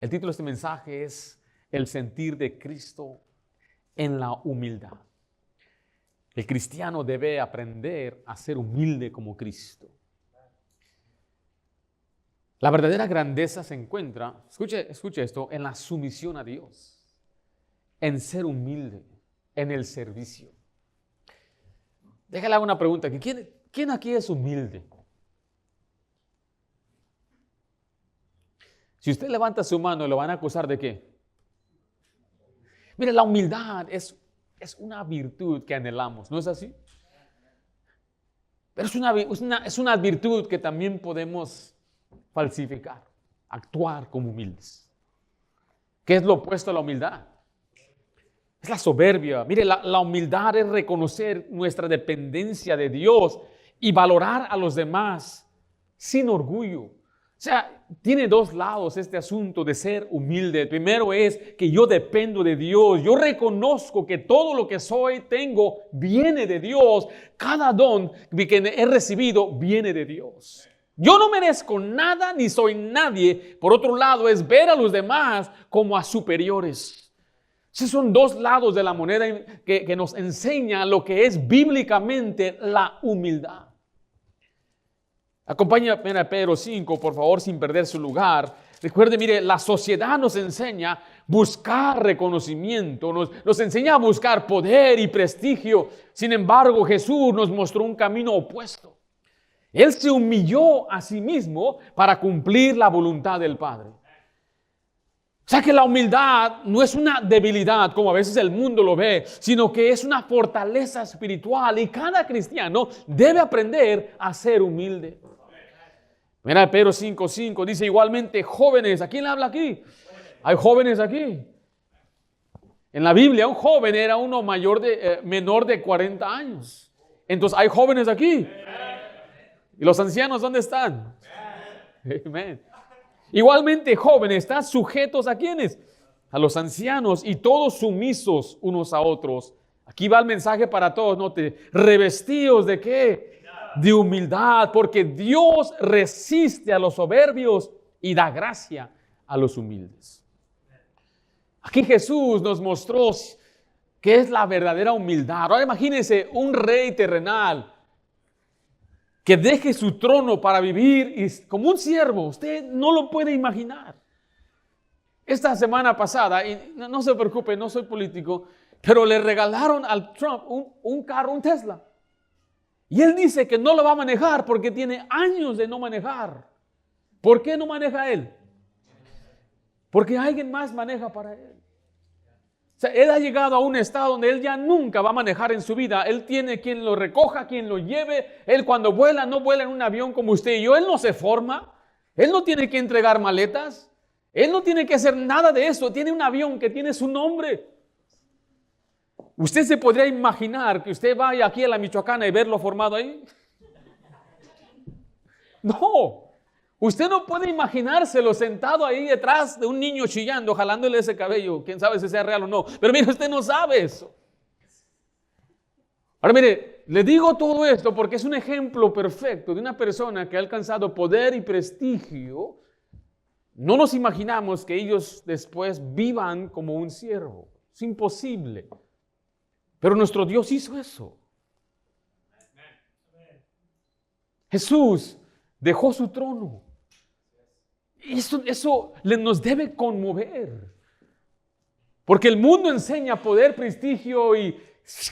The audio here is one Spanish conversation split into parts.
El título de este mensaje es El sentir de Cristo en la humildad. El cristiano debe aprender a ser humilde como Cristo. La verdadera grandeza se encuentra, escuche esto, en la sumisión a Dios, en ser humilde, en el servicio. Déjale hacer una pregunta. ¿Quién aquí es humilde? Si usted levanta su mano, ¿lo van a acusar de qué? Mire, la humildad es una virtud que anhelamos, ¿no es así? Pero es una virtud que también podemos falsificar, actuar como humildes. ¿Qué es lo opuesto a la humildad? Es la soberbia. Mire, la humildad es reconocer nuestra dependencia de Dios y valorar a los demás sin orgullo. O sea, tiene dos lados este asunto de ser humilde. El primero es que yo dependo de Dios. Yo reconozco que todo lo que soy, tengo, viene de Dios. Cada don que he recibido viene de Dios. Yo no merezco nada ni soy nadie. Por otro lado, es ver a los demás como a superiores. Esos son dos lados de la moneda que nos enseña lo que es bíblicamente la humildad. Acompáñame a Pedro 5, por favor, sin perder su lugar. Recuerde, mire, la sociedad nos enseña a buscar reconocimiento, nos enseña a buscar poder y prestigio. Sin embargo, Jesús nos mostró un camino opuesto. Él se humilló a sí mismo para cumplir la voluntad del Padre. O sea que la humildad no es una debilidad como a veces el mundo lo ve, sino que es una fortaleza espiritual y cada cristiano debe aprender a ser humilde. Mira, Pedro 5:5 dice igualmente jóvenes. ¿A quién le habla aquí? Hay jóvenes aquí. En la Biblia un joven era uno menor de 40 años. Entonces hay jóvenes aquí. ¿Y los ancianos dónde están? Amén. Igualmente jóvenes, están sujetos ¿a quiénes? A los ancianos y todos sumisos unos a otros. Aquí va el mensaje para todos, note, revestidos ¿de qué? De humildad, porque Dios resiste a los soberbios y da gracia a los humildes. Aquí Jesús nos mostró qué es la verdadera humildad. Ahora imagínense un rey terrenal que deje su trono para vivir como un siervo. Usted no lo puede imaginar. Esta semana pasada, y no se preocupe, no soy político, pero le regalaron al Trump un carro, un Tesla. Y él dice que no lo va a manejar porque tiene años de no manejar. ¿Por qué no maneja él? Porque alguien más maneja para él. O sea, él ha llegado a un estado donde él ya nunca va a manejar en su vida. Él tiene quien lo recoja, quien lo lleve. Él cuando vuela, no vuela en un avión como usted y yo. Él no se forma. Él no tiene que entregar maletas. Él no tiene que hacer nada de eso. Tiene un avión que tiene su nombre. ¿Usted se podría imaginar que usted vaya aquí a la Michoacana y verlo formado ahí? No. Usted no puede imaginárselo sentado ahí detrás de un niño chillando, jalándole ese cabello. Quién sabe si sea real o no. Pero mire, usted no sabe eso. Ahora mire, le digo todo esto porque es un ejemplo perfecto de una persona que ha alcanzado poder y prestigio. No nos imaginamos que ellos después vivan como un siervo. Es imposible. Pero nuestro Dios hizo eso. Jesús dejó su trono. Eso nos debe conmover. Porque el mundo enseña poder, prestigio y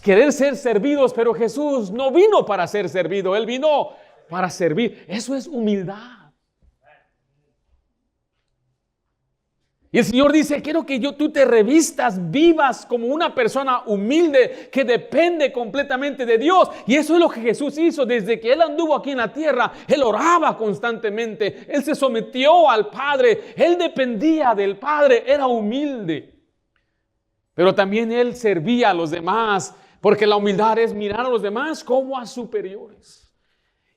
querer ser servidos, pero Jesús no vino para ser servido, Él vino para servir. Eso es humildad. Y el Señor dice, quiero que tú te revistas, vivas como una persona humilde que depende completamente de Dios. Y eso es lo que Jesús hizo desde que Él anduvo aquí en la tierra. Él oraba constantemente, Él se sometió al Padre, Él dependía del Padre, era humilde. Pero también Él servía a los demás, porque la humildad es mirar a los demás como a superiores.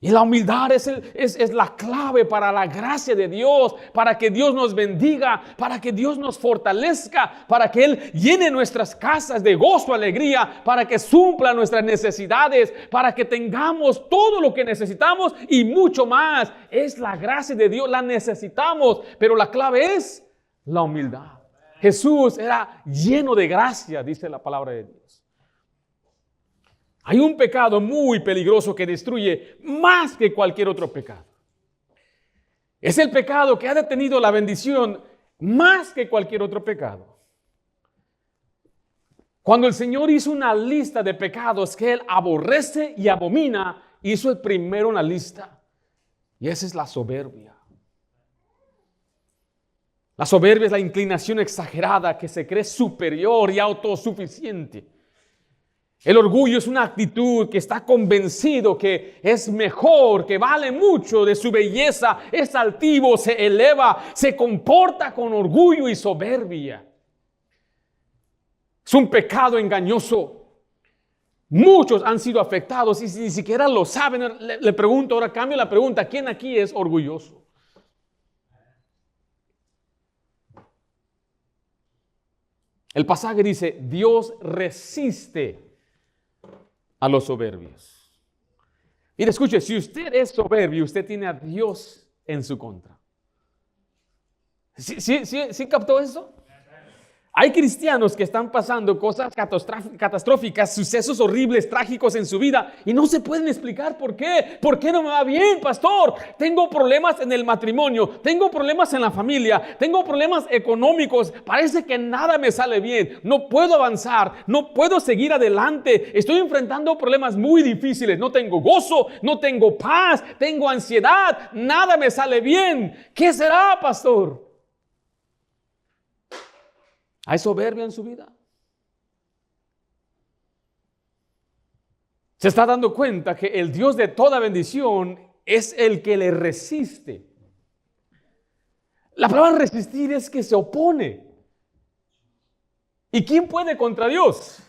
Y la humildad es la clave para la gracia de Dios, para que Dios nos bendiga, para que Dios nos fortalezca, para que Él llene nuestras casas de gozo, alegría, para que supla nuestras necesidades, para que tengamos todo lo que necesitamos y mucho más. Es la gracia de Dios, la necesitamos, pero la clave es la humildad. Jesús era lleno de gracia, dice la palabra de Dios. Hay un pecado muy peligroso que destruye más que cualquier otro pecado. Es el pecado que ha detenido la bendición más que cualquier otro pecado. Cuando el Señor hizo una lista de pecados que Él aborrece y abomina, hizo el primero en la lista. Y esa es la soberbia. La soberbia es la inclinación exagerada que se cree superior y autosuficiente. El orgullo es una actitud que está convencido que es mejor, que vale mucho de su belleza, es altivo, se eleva, se comporta con orgullo y soberbia. Es un pecado engañoso. Muchos han sido afectados y si ni siquiera lo saben, le pregunto, ahora cambio la pregunta, ¿quién aquí es orgulloso? El pasaje dice, Dios resiste a los soberbios. Mire, escuche, si usted es soberbio, usted tiene a Dios en su contra. ¿Sí captó eso? Hay cristianos que están pasando cosas catastróficas, sucesos horribles, trágicos en su vida y no se pueden explicar por qué. ¿Por qué no me va bien, pastor? Tengo problemas en el matrimonio, tengo problemas en la familia, tengo problemas económicos, parece que nada me sale bien, no puedo avanzar, no puedo seguir adelante, estoy enfrentando problemas muy difíciles, no tengo gozo, no tengo paz, tengo ansiedad, nada me sale bien. ¿Qué será, pastor? ¿Hay soberbia en su vida? Se está dando cuenta que el Dios de toda bendición es el que le resiste. La palabra resistir es que se opone. ¿Y quién puede contra Dios?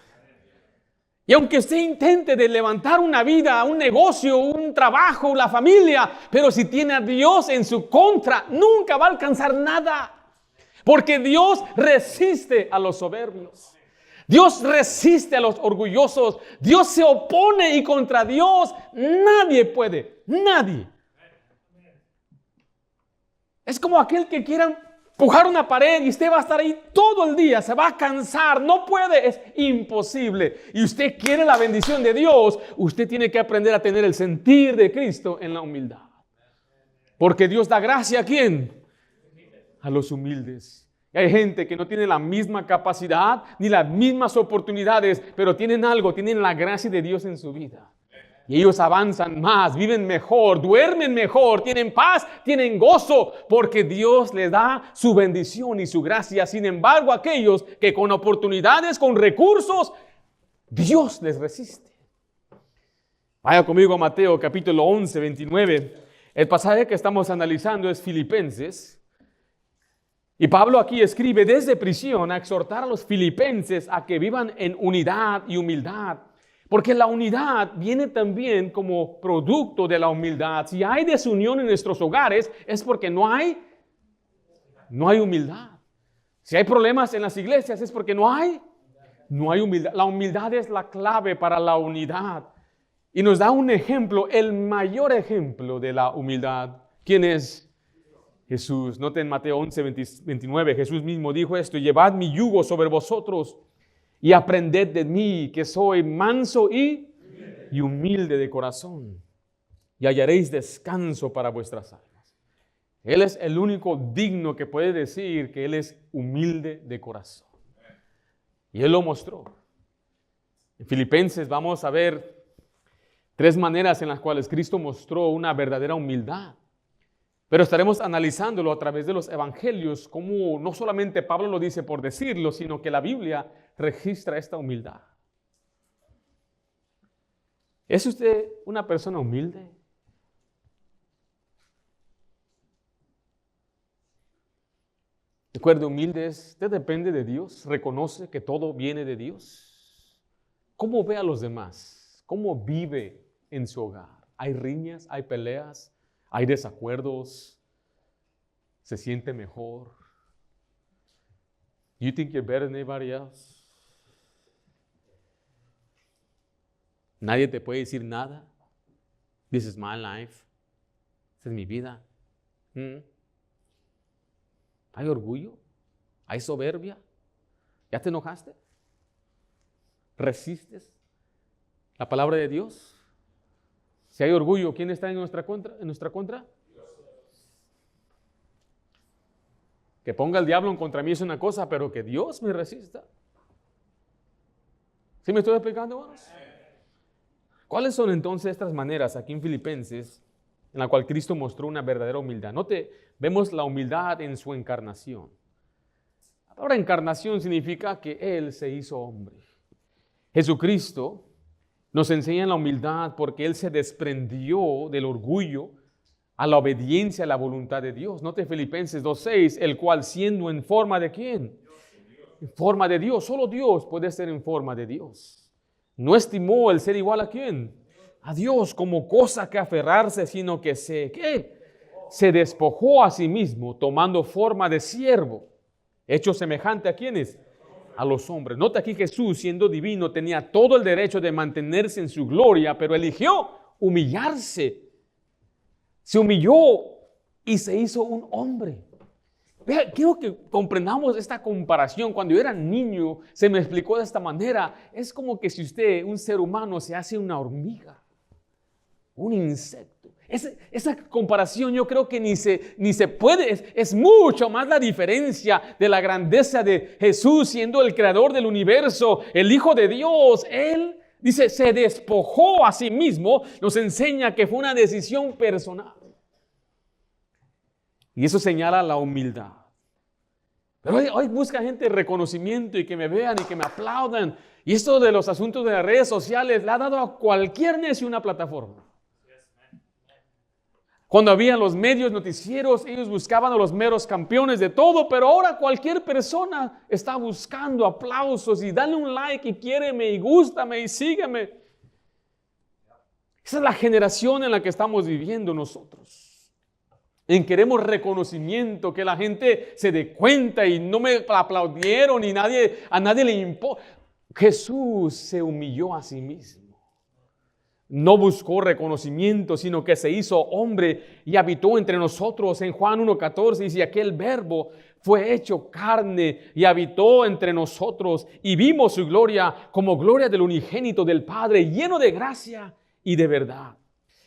Y aunque usted intente de levantar una vida, un negocio, un trabajo, la familia, pero si tiene a Dios en su contra, nunca va a alcanzar nada. Porque Dios resiste a los soberbios. Dios resiste a los orgullosos. Dios se opone y contra Dios nadie puede. Nadie. Es como aquel que quiera empujar una pared y usted va a estar ahí todo el día. Se va a cansar. No puede. Es imposible. Y usted quiere la bendición de Dios. Usted tiene que aprender a tener el sentir de Cristo en la humildad. Porque Dios da gracia ¿a quién? A los humildes. Y hay gente que no tiene la misma capacidad ni las mismas oportunidades, pero tienen algo, tienen la gracia de Dios en su vida. Y ellos avanzan más, viven mejor, duermen mejor, tienen paz, tienen gozo, porque Dios les da su bendición y su gracia. Sin embargo, aquellos que con oportunidades, con recursos, Dios les resiste. Vaya conmigo a Mateo capítulo 11, 29. El pasaje que estamos analizando es Filipenses. Y Pablo aquí escribe desde prisión a exhortar a los filipenses a que vivan en unidad y humildad. Porque la unidad viene también como producto de la humildad. Si hay desunión en nuestros hogares es porque no hay humildad. Si hay problemas en las iglesias es porque no hay humildad. La humildad es la clave para la unidad. Y nos da un ejemplo, el mayor ejemplo de la humildad. ¿Quién es? Jesús. Noten Mateo 11, 29, Jesús mismo dijo esto: llevad mi yugo sobre vosotros y aprended de mí, que soy manso y humilde de corazón, y hallaréis descanso para vuestras almas. Él es el único digno que puede decir que Él es humilde de corazón. Y Él lo mostró. En Filipenses vamos a ver 3 maneras en las cuales Cristo mostró una verdadera humildad. Pero estaremos analizándolo a través de los evangelios, como no solamente Pablo lo dice por decirlo, sino que la Biblia registra esta humildad. ¿Es usted una persona humilde? Recuerde, humilde es, usted depende de Dios, reconoce que todo viene de Dios. ¿Cómo ve a los demás? ¿Cómo vive en su hogar? ¿Hay riñas? ¿Hay peleas? ¿Hay desacuerdos? ¿Se siente mejor? You think you're better than anybody else? Nadie te puede decir nada. This is my life. Esta es mi vida. ¿Hay orgullo? ¿Hay soberbia? ¿Ya te enojaste? ¿Resistes la palabra de Dios? Si hay orgullo, ¿quién está en nuestra contra? Que ponga el diablo en contra mí es una cosa, pero que Dios me resista. ¿Sí me estoy explicando, hermanos? ¿Cuáles son entonces estas maneras aquí en Filipenses en la cual Cristo mostró una verdadera humildad? Note, vemos la humildad en su encarnación. La palabra encarnación significa que Él se hizo hombre. Jesucristo nos enseña la humildad porque Él se desprendió del orgullo a la obediencia a la voluntad de Dios. Note Filipenses 2:6, el cual siendo en forma de ¿quién? En forma de Dios. Solo Dios puede ser en forma de Dios. No estimó el ser igual a ¿quién? A Dios como cosa que aferrarse, sino que se despojó a sí mismo, tomando forma de siervo, hecho semejante a ¿quiénes? A los hombres. Nota aquí, Jesús, siendo divino, tenía todo el derecho de mantenerse en su gloria, pero eligió humillarse. Se humilló y se hizo un hombre. Vea, quiero que comprendamos esta comparación. Cuando yo era niño, se me explicó de esta manera. Es como que si usted, un ser humano, se hace una hormiga, un insecto. Esa comparación yo creo que ni se puede. Es mucho más la diferencia de la grandeza de Jesús siendo el creador del universo, el Hijo de Dios. Él, dice, se despojó a sí mismo. Nos enseña que fue una decisión personal. Y eso señala la humildad. Pero hoy busca gente reconocimiento y que me vean y que me aplaudan. Y esto de los asuntos de las redes sociales le ha dado a cualquier necio una plataforma. Cuando había los medios noticieros, ellos buscaban a los meros campeones de todo, pero ahora cualquier persona está buscando aplausos y dale un like y quiéreme y gústame y sígueme. Esa es la generación en la que estamos viviendo nosotros. En queremos reconocimiento, que la gente se dé cuenta y no me aplaudieron y a nadie le importa. Jesús se humilló a sí mismo. No buscó reconocimiento, sino que se hizo hombre y habitó entre nosotros. En Juan 1:14 dice, aquel verbo fue hecho carne y habitó entre nosotros y vimos su gloria como gloria del unigénito del Padre, lleno de gracia y de verdad.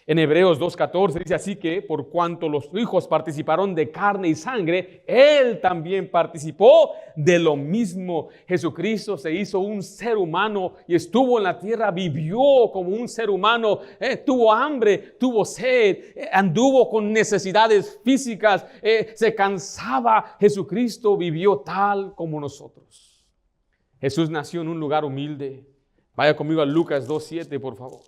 En Hebreos 2:14 dice así que por cuanto los hijos participaron de carne y sangre, Él también participó de lo mismo. Jesucristo se hizo un ser humano y estuvo en la tierra, vivió como un ser humano, tuvo hambre, tuvo sed, anduvo con necesidades físicas, se cansaba. Jesucristo vivió tal como nosotros. Jesús nació en un lugar humilde. Vaya conmigo a Lucas 2:7, por favor.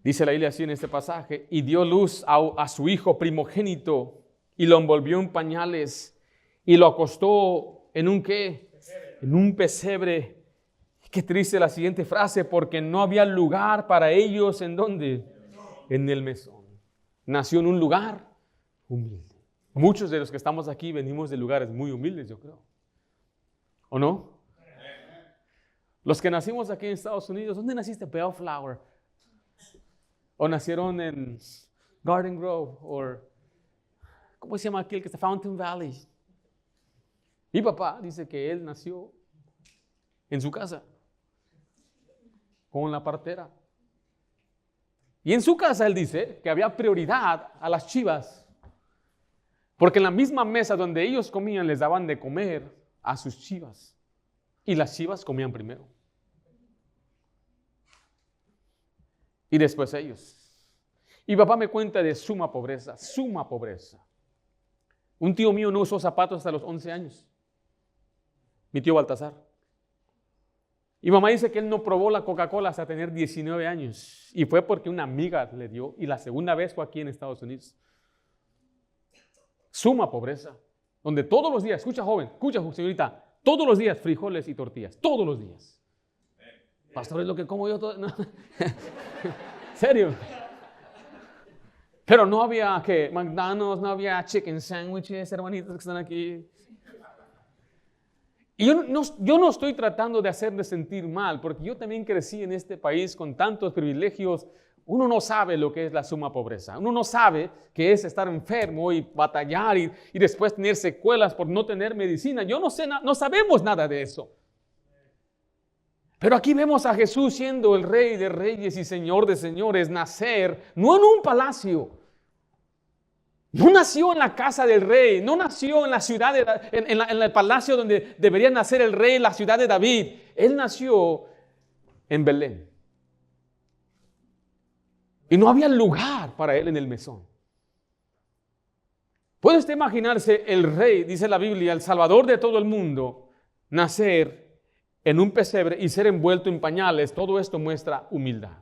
Dice la Biblia así en este pasaje, y dio luz a su hijo primogénito y lo envolvió en pañales y lo acostó en un ¿qué? En un pesebre. Qué triste la siguiente frase, porque no había lugar para ellos. ¿En dónde? En el mesón. Nació en un lugar humilde. Muchos de los que estamos aquí venimos de lugares muy humildes, yo creo. ¿O no? Los que nacimos aquí en Estados Unidos, ¿dónde naciste? Bellflower. O nacieron en Garden Grove, o ¿cómo se llama aquel que está? Fountain Valley. Mi papá dice que él nació en su casa, con la partera. Y en su casa él dice que había prioridad a las chivas, porque en la misma mesa donde ellos comían les daban de comer a sus chivas. Y las chivas comían primero. Y después ellos. Y papá me cuenta de suma pobreza, suma pobreza. Un tío mío no usó zapatos hasta los 11 años. Mi tío Baltasar. Y mamá dice que él no probó la Coca-Cola hasta tener 19 años. Y fue porque una amiga le dio. Y la segunda vez fue aquí en Estados Unidos. Suma pobreza. Donde todos los días, escucha joven, escucha señorita, todos los días frijoles y tortillas. Todos los días. Pastor, es lo que como yo todo. No. ¿Serio? Pero no había McDonald's, no había chicken sandwiches, hermanitos que están aquí. Y yo no estoy tratando de hacerles sentir mal, porque yo también crecí en este país con tantos privilegios. uno no sabe lo que es la suma pobreza. Uno no sabe qué es estar enfermo y batallar y después tener secuelas por no tener medicina. Yo no sé, no sabemos nada de eso. Pero aquí vemos a Jesús siendo el Rey de Reyes y Señor de Señores, nacer no en un palacio. No nació en la casa del rey, no nació en la ciudad, en el palacio donde debería nacer el rey, la ciudad de David. Él nació en Belén. Y no había lugar para él en el mesón. ¿Puede usted imaginarse el rey, dice la Biblia, el salvador de todo el mundo, nacer en un pesebre y ser envuelto en pañales? Todo esto muestra humildad.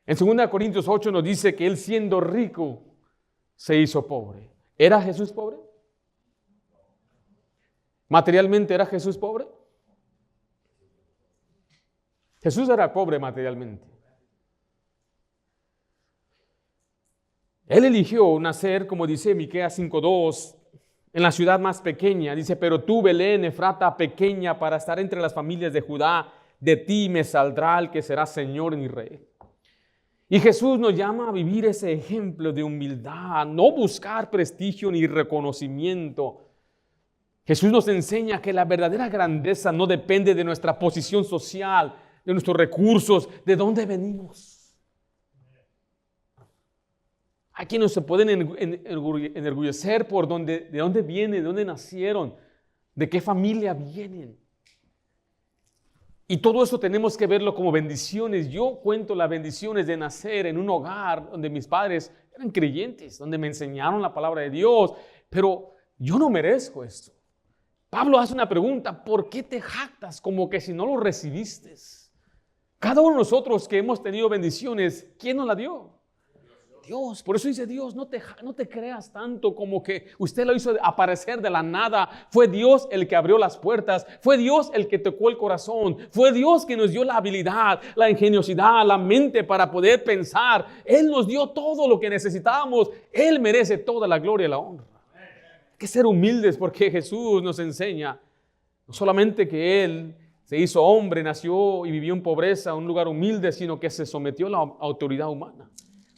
En 2 Corintios 8 nos dice que él, siendo rico, se hizo pobre. ¿Era Jesús pobre? ¿Materialmente era Jesús pobre? Jesús era pobre materialmente. Él eligió nacer, como dice Miqueas 5:2, en la ciudad más pequeña. Dice, pero tú, Belén, Efrata, pequeña, para estar entre las familias de Judá, de ti me saldrá el que será Señor y Rey. Y Jesús nos llama a vivir ese ejemplo de humildad, no buscar prestigio ni reconocimiento. Jesús nos enseña que la verdadera grandeza no depende de nuestra posición social, de nuestros recursos, de dónde venimos. Hay quienes se pueden enorgullecer por de dónde vienen, de dónde nacieron, de qué familia vienen. Y todo eso tenemos que verlo como bendiciones. Yo cuento las bendiciones de nacer en un hogar donde mis padres eran creyentes, donde me enseñaron la palabra de Dios, pero yo no merezco esto. Pablo hace una pregunta, ¿por qué te jactas como que si no lo recibiste? Cada uno de nosotros que hemos tenido bendiciones, ¿quién nos la dio? Dios. Por eso dice Dios, no te creas tanto como que usted lo hizo aparecer de la nada. Fue Dios el que abrió las puertas. Fue Dios el que tocó el corazón. Fue Dios que nos dio la habilidad, la ingeniosidad, la mente para poder pensar. Él nos dio todo lo que necesitábamos. Él merece toda la gloria y la honra. Hay que ser humildes porque Jesús nos enseña no solamente que Él se hizo hombre, nació y vivió en pobreza, en un lugar humilde, sino que se sometió a la autoridad humana.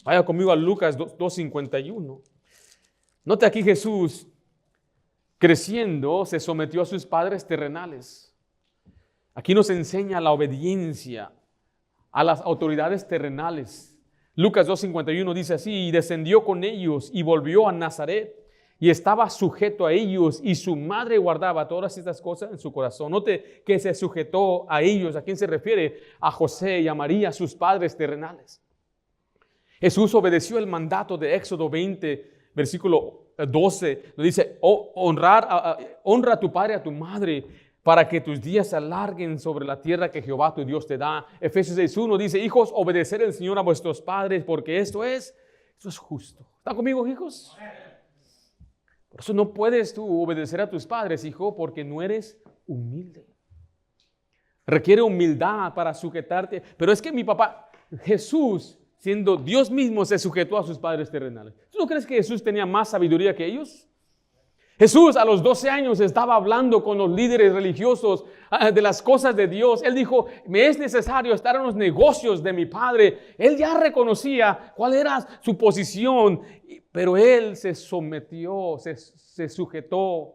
Vaya conmigo a Lucas 2:51. Note aquí Jesús, creciendo, se sometió a sus padres terrenales. Aquí nos enseña la obediencia a las autoridades terrenales. Lucas 2:51 dice así, y descendió con ellos y volvió a Nazaret y estaba sujeto a ellos y su madre guardaba todas estas cosas en su corazón. Note que se sujetó a ellos. ¿A quién se refiere? A José y a María, sus padres terrenales. Jesús obedeció el mandato de Éxodo 20, versículo 12. Nos dice, honra a tu padre y a tu madre para que tus días se alarguen sobre la tierra que Jehová tu Dios te da. Efesios 6:1 dice, hijos, obedecer al Señor a vuestros padres porque esto es justo. ¿Están conmigo, hijos? Por eso no puedes tú obedecer a tus padres, hijo, porque no eres humilde. Requiere humildad para sujetarte. Pero es que mi papá, Jesús, siendo Dios mismo, se sujetó a sus padres terrenales. ¿Tú no crees que Jesús tenía más sabiduría que ellos? Jesús a los 12 años estaba hablando con los líderes religiosos de las cosas de Dios. Él dijo, me es necesario estar en los negocios de mi Padre. Él ya reconocía cuál era su posición, pero él se sometió, se sujetó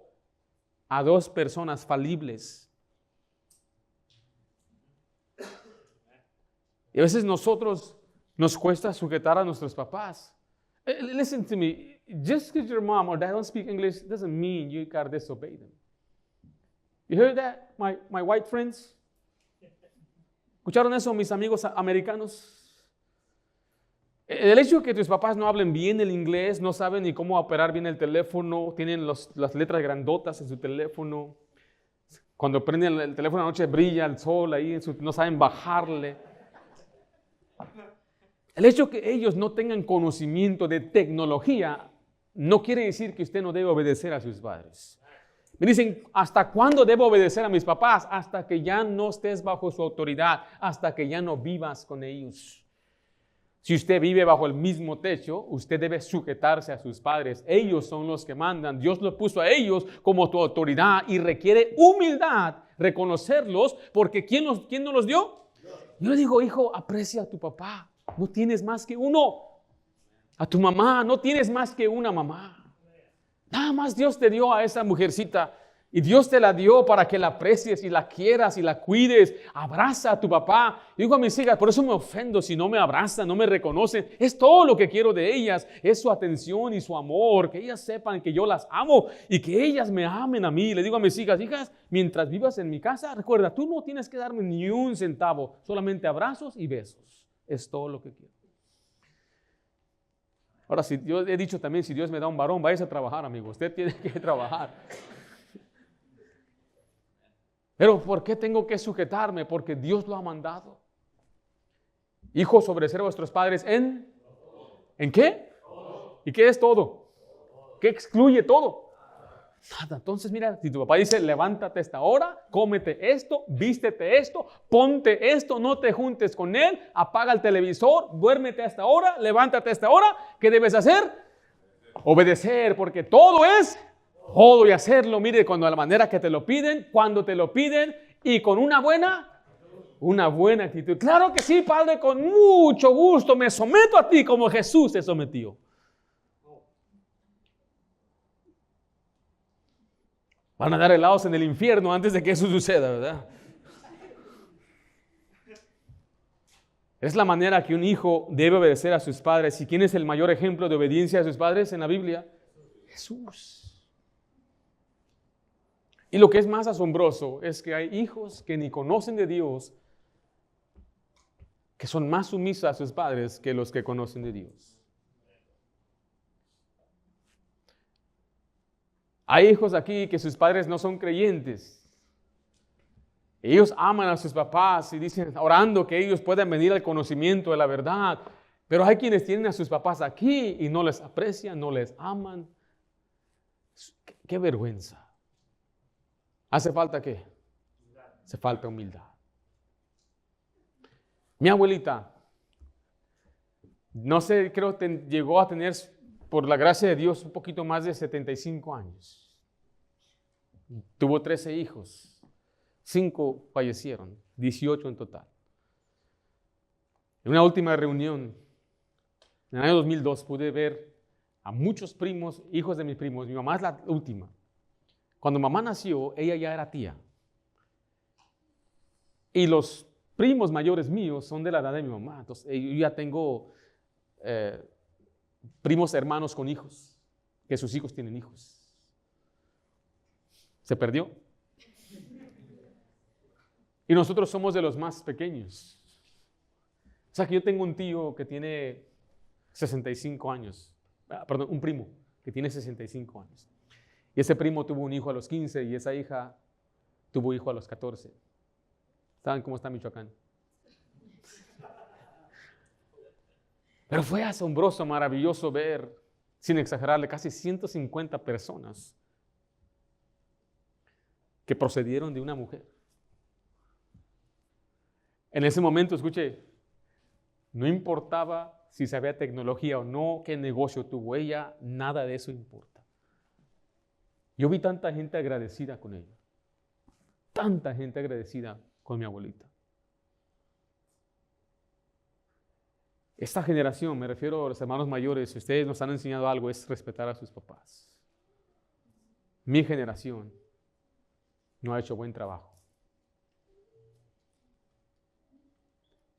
a dos personas falibles. Y a veces nos cuesta sujetar a nuestros papás. Listen to me. Just because your mom or dad don't speak English doesn't mean you gotta disobey them. You heard that, my white friends? ¿Escucharon eso, mis amigos americanos? El hecho de que tus papás no hablen bien el inglés, no saben ni cómo operar bien el teléfono, tienen las letras grandotas en su teléfono. Cuando prenden el teléfono a la noche brilla el sol ahí, no saben bajarle. El hecho de que ellos no tengan conocimiento de tecnología no quiere decir que usted no debe obedecer a sus padres. Me dicen, ¿hasta cuándo debo obedecer a mis papás? Hasta que ya no estés bajo su autoridad, hasta que ya no vivas con ellos. Si usted vive bajo el mismo techo, usted debe sujetarse a sus padres. Ellos son los que mandan. Dios los puso a ellos como tu autoridad y requiere humildad reconocerlos porque ¿quién nos los dio? Yo le digo, hijo, aprecia a tu papá. No tienes más que uno. A tu mamá, no tienes más que una mamá. Nada más Dios te dio a esa mujercita. Y Dios te la dio para que la aprecies y la quieras y la cuides. Abraza a tu papá. Digo a mis hijas, por eso me ofendo si no me abrazan, no me reconocen. Es todo lo que quiero de ellas. Es su atención y su amor. Que ellas sepan que yo las amo y que ellas me amen a mí. Le digo a mis hijas, hijas, mientras vivas en mi casa, recuerda, tú no tienes que darme ni un centavo. Solamente abrazos y besos. Es todo lo que quiero. Ahora, si yo he dicho también, si Dios me da un varón, váyase a trabajar, amigo. Usted tiene que trabajar. Pero ¿por qué tengo que sujetarme? Porque Dios lo ha mandado. Hijos, obedecer a vuestros padres ¿en qué? ¿Y qué es todo? ¿Qué excluye todo? Nada. Entonces mira, si tu papá dice, levántate a esta hora, cómete esto, vístete esto, ponte esto, no te juntes con él, apaga el televisor, duérmete a esta hora, levántate a esta hora, ¿qué debes hacer? Obedecer, porque todo es todo y hacerlo, mire, cuando a la manera que te lo piden, cuando te lo piden y con una buena actitud. Claro que sí, Padre, con mucho gusto me someto a ti como Jesús se sometió. Van a dar helados en el infierno antes de que eso suceda, ¿verdad? Es la manera que un hijo debe obedecer a sus padres. ¿Y quién es el mayor ejemplo de obediencia a sus padres en la Biblia? Jesús. Y lo que es más asombroso es que hay hijos que ni conocen de Dios, que son más sumisos a sus padres que los que conocen de Dios. Hay hijos aquí que sus padres no son creyentes. Ellos aman a sus papás y dicen, orando que ellos puedan venir al conocimiento de la verdad. Pero hay quienes tienen a sus papás aquí y no les aprecian, no les aman. ¡Qué vergüenza! ¿Hace falta qué? Hace falta humildad. Mi abuelita, no sé, creo que llegó a tener, por la gracia de Dios, un poquito más de 75 años. Tuvo 13 hijos, 5 fallecieron, 18 en total. En una última reunión, en el año 2002, pude ver a muchos primos, hijos de mis primos. Mi mamá es la última. Cuando mamá nació, ella ya era tía. Y los primos mayores míos son de la edad de mi mamá. Entonces, yo ya tengo primos hermanos con hijos, que sus hijos tienen hijos. ¿Se perdió? Y nosotros somos de los más pequeños. O sea que yo tengo un tío que tiene 65 años. Perdón, un primo que tiene 65 años. Y ese primo tuvo un hijo a los 15 y esa hija tuvo hijo a los 14. ¿Saben cómo está Michoacán? Pero fue asombroso, maravilloso ver, sin exagerarle, casi 150 personas que procedieron de una mujer. En ese momento, escuche, no importaba si sabía tecnología o no, qué negocio tuvo ella, nada de eso importa. Yo vi tanta gente agradecida con ella, tanta gente agradecida con mi abuelita. Esta generación, me refiero a los hermanos mayores, si ustedes nos han enseñado algo, es respetar a sus papás. Mi generación no ha hecho buen trabajo.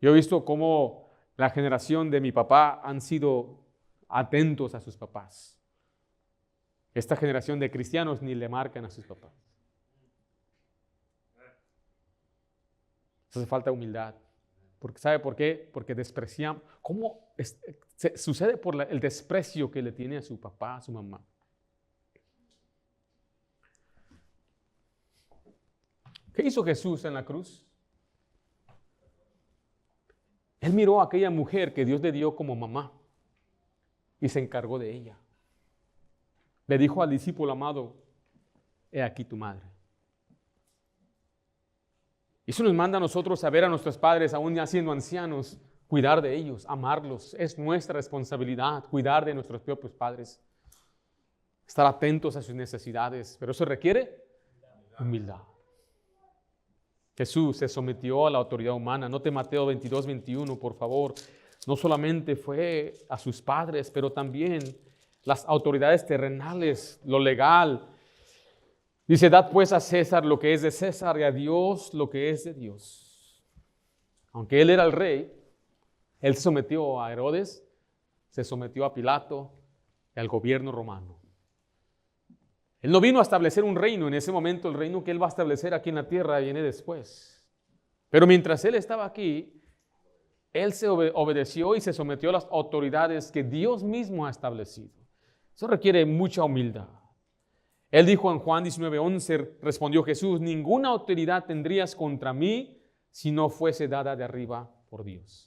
Yo he visto cómo la generación de mi papá han sido atentos a sus papás. Esta generación de cristianos ni le marcan a sus papás. Hace falta humildad. Porque, ¿sabe por qué? Porque despreciamos. ¿Cómo sucede por el desprecio que le tiene a su papá, a su mamá? ¿Qué hizo Jesús en la cruz? Él miró a aquella mujer que Dios le dio como mamá y se encargó de ella. Le dijo al discípulo amado, he aquí tu madre. Eso nos manda a nosotros a ver a nuestros padres, aún ya siendo ancianos, cuidar de ellos, amarlos. Es nuestra responsabilidad cuidar de nuestros propios padres. Estar atentos a sus necesidades, pero eso requiere humildad. Jesús se sometió a la autoridad humana. Note Mateo 22, 21, por favor. No solamente fue a sus padres, pero también las autoridades terrenales, lo legal. Dice, dad pues a César lo que es de César y a Dios lo que es de Dios. Aunque él era el rey, él se sometió a Herodes, se sometió a Pilato y al gobierno romano. Él no vino a establecer un reino en ese momento. El reino que él va a establecer aquí en la tierra viene después. Pero mientras él estaba aquí, él se obedeció y se sometió a las autoridades que Dios mismo ha establecido. Eso requiere mucha humildad. Él dijo en Juan 19:11, respondió Jesús, ninguna autoridad tendrías contra mí si no fuese dada de arriba por Dios.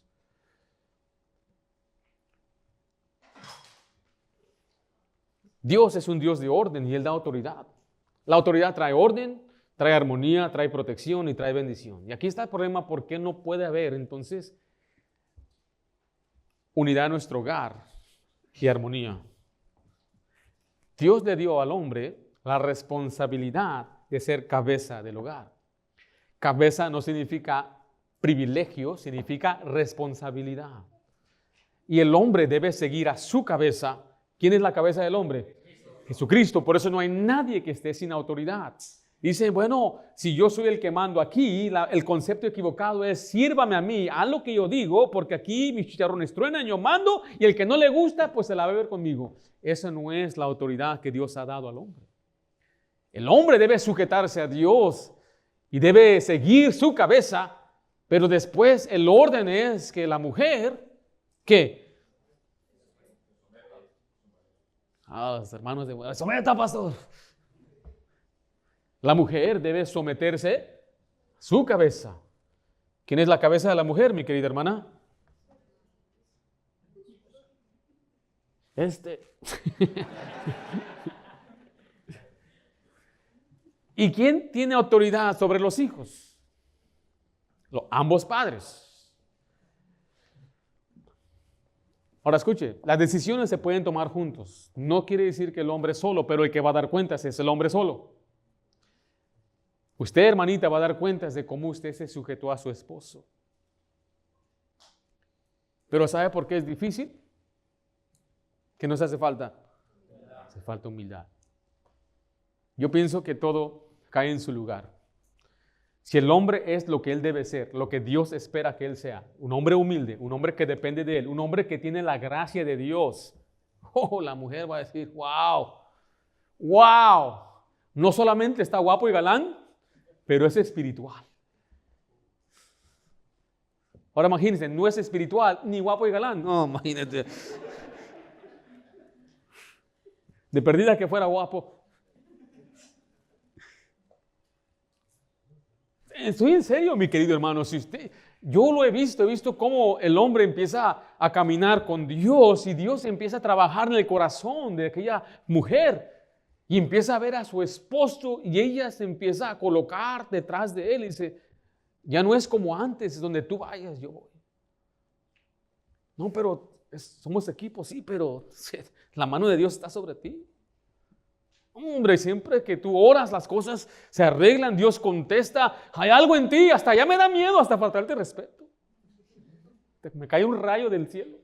Dios es un Dios de orden y Él da autoridad. La autoridad trae orden, trae armonía, trae protección y trae bendición. Y aquí está el problema, ¿por qué no puede haber entonces unidad en nuestro hogar y armonía? Dios le dio al hombre la responsabilidad de ser cabeza del hogar. Cabeza no significa privilegio, significa responsabilidad. Y el hombre debe seguir a su cabeza. ¿Quién es la cabeza del hombre? Jesucristo. Por eso no hay nadie que esté sin autoridad. Dice, bueno, si yo soy el que mando aquí, el concepto equivocado es, sírvame a mí, haz lo que yo digo, porque aquí mis chicharrones truenan, yo mando, y el que no le gusta, pues se la va a beber conmigo. Esa no es la autoridad que Dios ha dado al hombre. El hombre debe sujetarse a Dios y debe seguir su cabeza, pero después el orden es que la mujer, ¿qué? Los hermanos de someta, pastor. La mujer debe someterse a su cabeza. ¿Quién es la cabeza de la mujer, mi querida hermana? ¿Y quién tiene autoridad sobre los hijos? Ambos padres. Ahora escuche, las decisiones se pueden tomar juntos. No quiere decir que el hombre es solo, pero el que va a dar cuentas es el hombre solo. Usted, hermanita, va a dar cuentas de cómo usted se sujetó a su esposo. Pero ¿sabe por qué es difícil? ¿Qué nos hace falta? Hace falta humildad. Yo pienso que todo cae en su lugar. Si el hombre es lo que él debe ser, lo que Dios espera que él sea, un hombre humilde, un hombre que depende de él, un hombre que tiene la gracia de Dios, la mujer va a decir, wow, no solamente está guapo y galán, pero es espiritual. Ahora imagínense, no es espiritual ni guapo y galán, no, imagínate. De perdida que fuera guapo. Estoy en serio, mi querido hermano. Yo lo he visto cómo el hombre empieza a caminar con Dios y Dios empieza a trabajar en el corazón de aquella mujer y empieza a ver a su esposo y ella se empieza a colocar detrás de él y dice, ya no es como antes, donde tú vayas, yo voy. No, pero somos equipo, sí, pero la mano de Dios está sobre ti. Hombre, siempre que tú oras, las cosas se arreglan, Dios contesta, hay algo en ti, hasta ya me da miedo, hasta faltarte respeto. Me cae un rayo del cielo.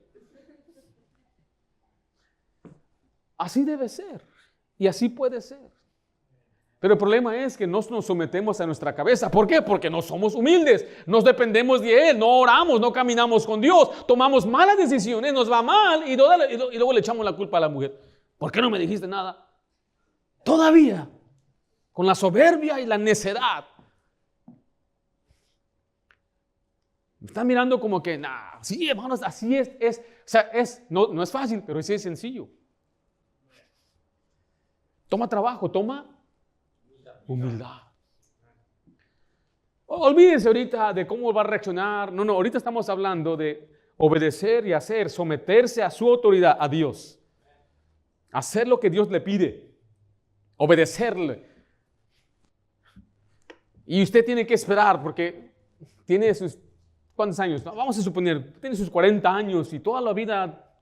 Así debe ser, y así puede ser. Pero el problema es que no nos sometemos a nuestra cabeza. ¿Por qué? Porque no somos humildes, nos dependemos de Él, no oramos, no caminamos con Dios, tomamos malas decisiones, nos va mal y luego le echamos la culpa a la mujer. ¿Por qué no me dijiste nada? Todavía, con la soberbia y la necedad. Me están mirando como que, sí, hermanos, así es. O sea, no es fácil, pero sí es sencillo. Toma trabajo, toma humildad. Olvídense ahorita de cómo va a reaccionar. No, ahorita estamos hablando de obedecer y hacer, someterse a su autoridad, a Dios. Hacer lo que Dios le pide. Obedecerle. Y usted tiene que esperar porque tiene sus, ¿cuántos años? Vamos a suponer, tiene sus 40 años y toda la vida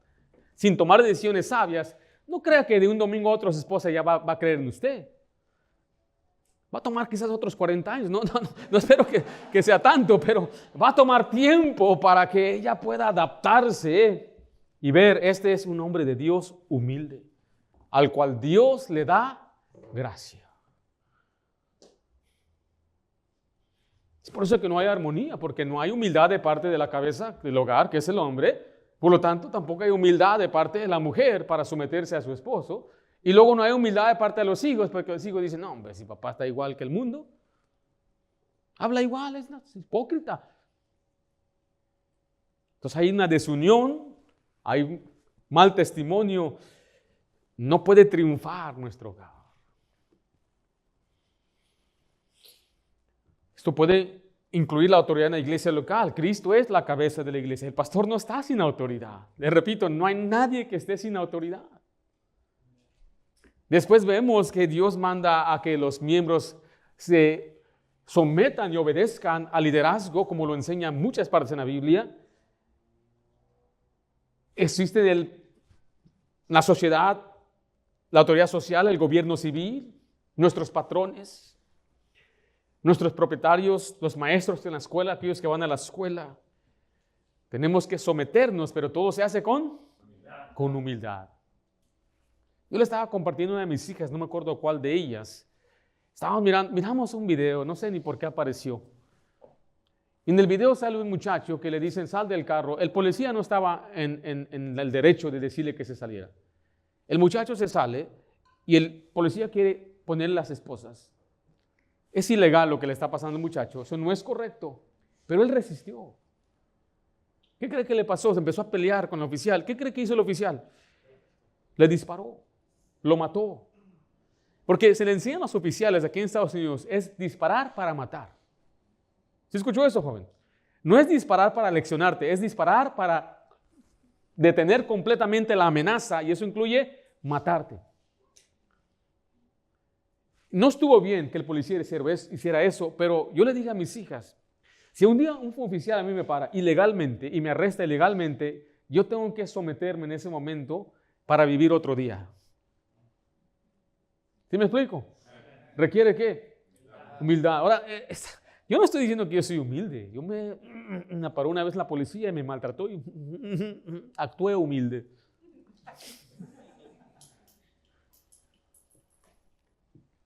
sin tomar decisiones sabias. No crea que de un domingo a otro su esposa ya va a creer en usted. Va a tomar quizás otros 40 años. No espero que sea tanto, pero va a tomar tiempo para que ella pueda adaptarse y ver, este es un hombre de Dios humilde, al cual Dios le da gracia. Es por eso que no hay armonía, porque no hay humildad de parte de la cabeza del hogar, que es el hombre. Por lo tanto, tampoco hay humildad de parte de la mujer para someterse a su esposo. Y luego no hay humildad de parte de los hijos, porque los hijos dicen, no, hombre, si papá está igual que el mundo, habla igual, es hipócrita. Entonces hay una desunión, hay mal testimonio, no puede triunfar nuestro hogar. Esto puede incluir la autoridad en la iglesia local. Cristo es la cabeza de la iglesia. El pastor no está sin autoridad. Les repito, no hay nadie que esté sin autoridad. Después vemos que Dios manda a que los miembros se sometan y obedezcan al liderazgo, como lo enseñan muchas partes en la Biblia. Existe en la sociedad, la autoridad social, el gobierno civil, nuestros patrones, nuestros propietarios, los maestros en la escuela, aquellos que van a la escuela. Tenemos que someternos, pero todo se hace con humildad. Yo le estaba compartiendo a una de mis hijas, no me acuerdo cuál de ellas. Miramos un video, no sé ni por qué apareció. Y en el video sale un muchacho que le dicen, sal del carro. El policía no estaba en el derecho de decirle que se saliera. El muchacho se sale y el policía quiere ponerle las esposas. Es ilegal lo que le está pasando al muchacho, eso no es correcto, pero él resistió. ¿Qué cree que le pasó? Se empezó a pelear con el oficial. ¿Qué cree que hizo el oficial? Le disparó, lo mató. Porque se le enseñan a los oficiales aquí en Estados Unidos, es disparar para matar. ¿Sí escuchó eso, joven? No es disparar para leccionarte, es disparar para detener completamente la amenaza, y eso incluye matarte. No estuvo bien que el policía hiciera eso, pero yo le dije a mis hijas, si un día un oficial a mí me para ilegalmente y me arresta ilegalmente, yo tengo que someterme en ese momento para vivir otro día. ¿Sí me explico? ¿Requiere qué? Humildad. Ahora, yo no estoy diciendo que yo soy humilde. Yo me paró una vez la policía y me maltrató y actué humilde.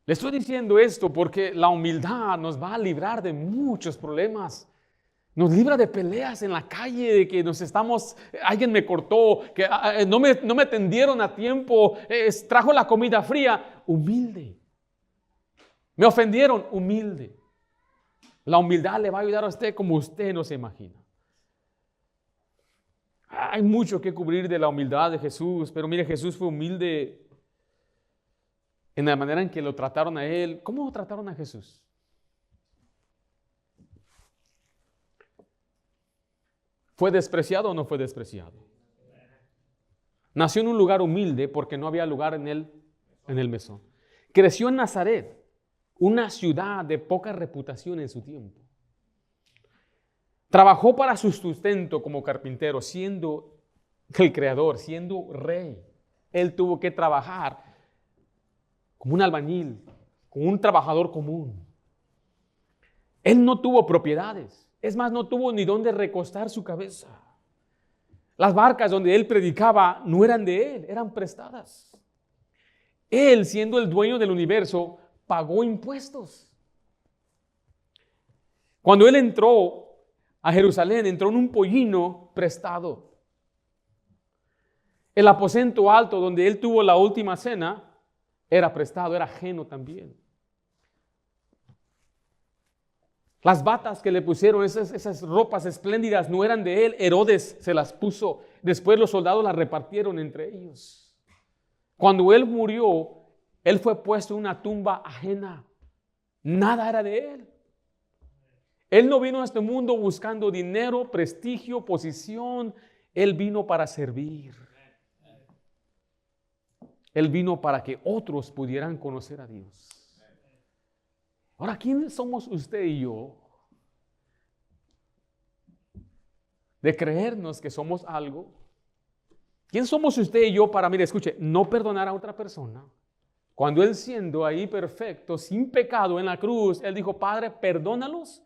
Le estoy diciendo esto porque la humildad nos va a librar de muchos problemas. Nos libra de peleas en la calle, de que alguien me cortó, que no me atendieron a tiempo, trajo la comida fría. Humilde. Me ofendieron, humilde. La humildad le va a ayudar a usted como usted no se imagina. Hay mucho que cubrir de la humildad de Jesús, pero mire, Jesús fue humilde en la manera en que lo trataron a él. ¿Cómo trataron a Jesús? ¿Fue despreciado o no fue despreciado? Nació en un lugar humilde porque no había lugar en el mesón. Creció en Nazaret, una ciudad de poca reputación en su tiempo. Trabajó para su sustento como carpintero, siendo el creador, siendo rey. Él tuvo que trabajar como un albañil, como un trabajador común. Él no tuvo propiedades. Es más, no tuvo ni dónde recostar su cabeza. Las barcas donde él predicaba no eran de él, eran prestadas. Él, siendo el dueño del universo, pagó impuestos. Cuando él entró a Jerusalén, entró en un pollino prestado. El aposento alto donde él tuvo la última cena era prestado, era ajeno también. Las batas que le pusieron, esas ropas espléndidas, no eran de él. Herodes se las puso. Después los soldados las repartieron entre ellos. Cuando él murió, él fue puesto en una tumba ajena. Nada era de él. Él no vino a este mundo buscando dinero, prestigio, posición. Él vino para servir. Él vino para que otros pudieran conocer a Dios. Ahora, ¿quiénes somos usted y yo de creernos que somos algo? ¿Quién somos usted y yo para, mire, escuche, no perdonar a otra persona Cuando Él siendo ahí perfecto, sin pecado en la cruz, Él dijo, Padre, perdónalos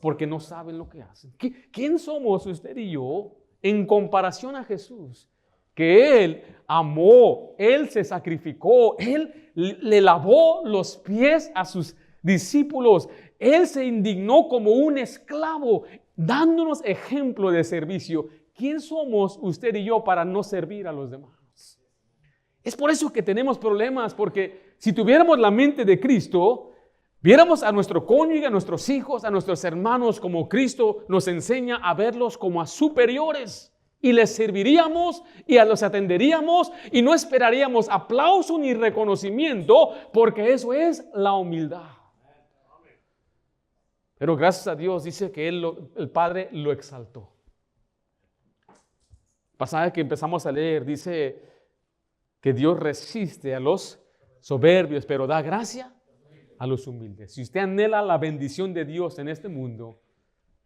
porque no saben lo que hacen. ¿Quién somos usted y yo en comparación a Jesús? Que Él amó, Él se sacrificó, Él le lavó los pies a sus discípulos. Él se indignó como un esclavo, dándonos ejemplo de servicio. ¿Quién somos usted y yo para no servir a los demás? Es por eso que tenemos problemas, porque si tuviéramos la mente de Cristo, viéramos a nuestro cónyuge, a nuestros hijos, a nuestros hermanos como Cristo nos enseña a verlos como a superiores. Y les serviríamos y a los atenderíamos y no esperaríamos aplauso ni reconocimiento, porque eso es la humildad. Pero gracias a Dios dice que el Padre lo exaltó. Pasaje que empezamos a leer dice que Dios resiste a los soberbios, pero da gracia a los humildes. Si usted anhela la bendición de Dios en este mundo,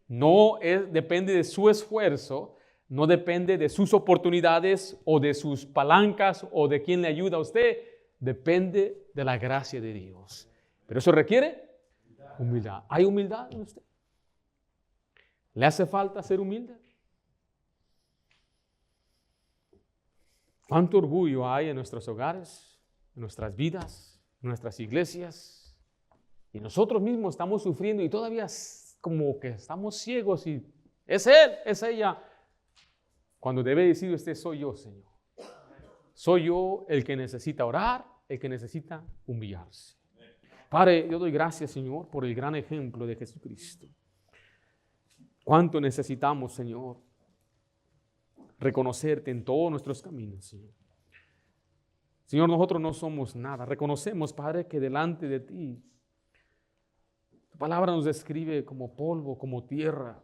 depende de su esfuerzo, no depende de sus oportunidades o de sus palancas o de quién le ayuda a usted, depende de la gracia de Dios. Pero eso requiere humildad. ¿Hay humildad en usted? ¿Le hace falta ser humilde? ¿Cuánto orgullo hay en nuestros hogares, en nuestras vidas, en nuestras iglesias? Y nosotros mismos estamos sufriendo y todavía como que estamos ciegos y es él, es ella. Cuando debe decir usted, soy yo, Señor. Soy yo el que necesita orar, el que necesita humillarse. Padre, yo doy gracias, Señor, por el gran ejemplo de Jesucristo. ¿Cuánto necesitamos, Señor, reconocerte en todos nuestros caminos, Señor? Señor, nosotros no somos nada. Reconocemos, Padre, que delante de ti, tu palabra nos describe como polvo, como tierra.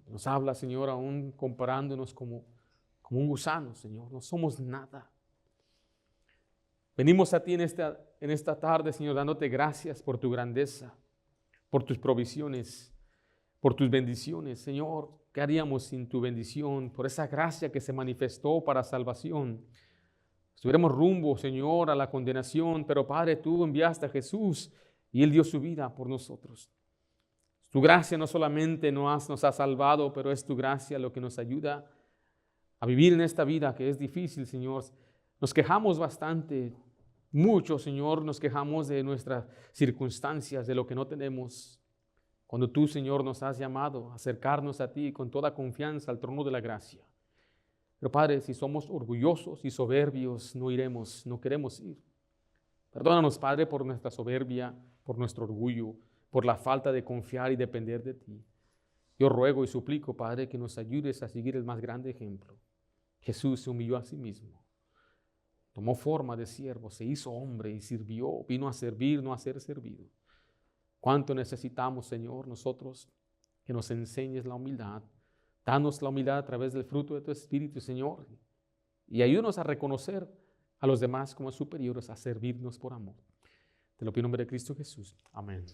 Nos habla, Señor, aún comparándonos como un gusano, Señor. No somos nada. Venimos a ti en esta tarde, Señor, dándote gracias por tu grandeza, por tus provisiones, por tus bendiciones. Señor, ¿qué haríamos sin tu bendición? Por esa gracia que se manifestó para salvación. Estuviéramos rumbo, Señor, a la condenación, pero Padre, tú enviaste a Jesús y Él dio su vida por nosotros. Tu gracia no solamente nos ha salvado, pero es tu gracia lo que nos ayuda a vivir en esta vida que es difícil, Señor. Nos quejamos bastante, mucho, Señor, nos quejamos de nuestras circunstancias, de lo que no tenemos. Cuando tú, Señor, nos has llamado a acercarnos a ti con toda confianza al trono de la gracia. Pero Padre, si somos orgullosos y soberbios, no iremos, no queremos ir. Perdónanos, Padre, por nuestra soberbia, por nuestro orgullo, por la falta de confiar y depender de ti. Yo ruego y suplico, Padre, que nos ayudes a seguir el más grande ejemplo. Jesús se humilló a sí mismo. Tomó forma de siervo, se hizo hombre y sirvió, vino a servir, no a ser servido. ¿Cuánto necesitamos, Señor, nosotros que nos enseñes la humildad? Danos la humildad a través del fruto de tu Espíritu, Señor, y ayúdanos a reconocer a los demás como superiores, a servirnos por amor. Te lo pido en nombre de Cristo Jesús. Amén.